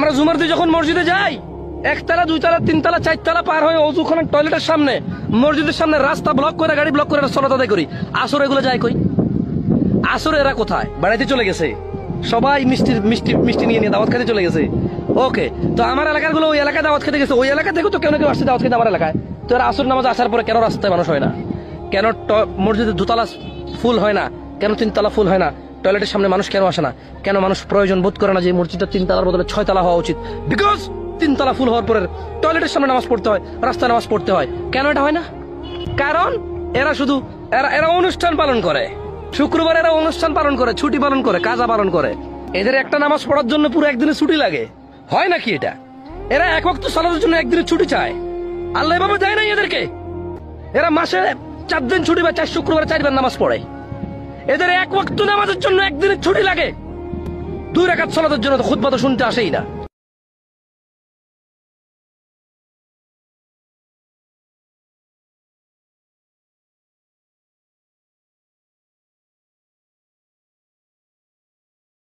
আমরা জুমার দিন যখন মসজিদে যাই, একতলা, দুইতলা, তিনতলা, চারতলা পার হয়ে অজুখানা টয়লেটের সামনে, মসজিদের সামনে রাস্তা ব্লক করে, গাড়ি ব্লক করে সালাত আদায় করি। আসর এগুলো যায় কই? আসরে এরা কোথায়? বাড়িতে চলে গেছে, সবাই মিষ্টি নিয়ে দাওয়াত খেতে চলে গেছে। ওকে, তো আমার এলাকার গুলো ওই এলাকায় দাওয়াত খেতে গেছে, ওই এলাকা থেকে তো কেউ না কেউ আসছে দাওয়াত খেতে আমার এলাকায়। তো এরা আসর নামাজ আসার পরে কেন রাস্তায় মানুষ হয় না? কেন মসজিদে দুতলা ফুল হয় না? কেন তিনতলা ফুল হয় না? টয়লেটের সামনে মানুষ কেন আসে না? কেন মানুষ প্রয়োজন বোধ করে না যে মসজিদটা তিনতলার বদলে 6 তলা হওয়া উচিত? বিকজ তিনতলা ফুল হওয়ার পরে টয়লেটের সামনে নামাজ পড়তে হয়, রাস্তায় নামাজ পড়তে হয়। কেন এটা হয় না? কারণ এরা শুধু এরা অনুষ্ঠান পালন করে। শুক্রবার এরা অনুষ্ঠান পালন করে, ছুটি পালন করে, কাজা পালন করে। এদের একটা নামাজ পড়ার জন্য পুরো একদিনের ছুটি লাগে, হয় নাকি এটা? এরা এক ওয়াক্ত সালাতের জন্য একদিনের ছুটি চায়, আল্লাহ এভাবে দেয় নাই এদেরকে। এরা মাসে 4 দিন ছুটি বা 4 শুক্রবারে 4 বার নামাজ পড়ে। এদের এক ওয়াক্ত নামাজের জন্য একদিনের ছুটি লাগে, 2 রাকাত সালাতের জন্য তো খুতবা তো শুনতে আসেই না।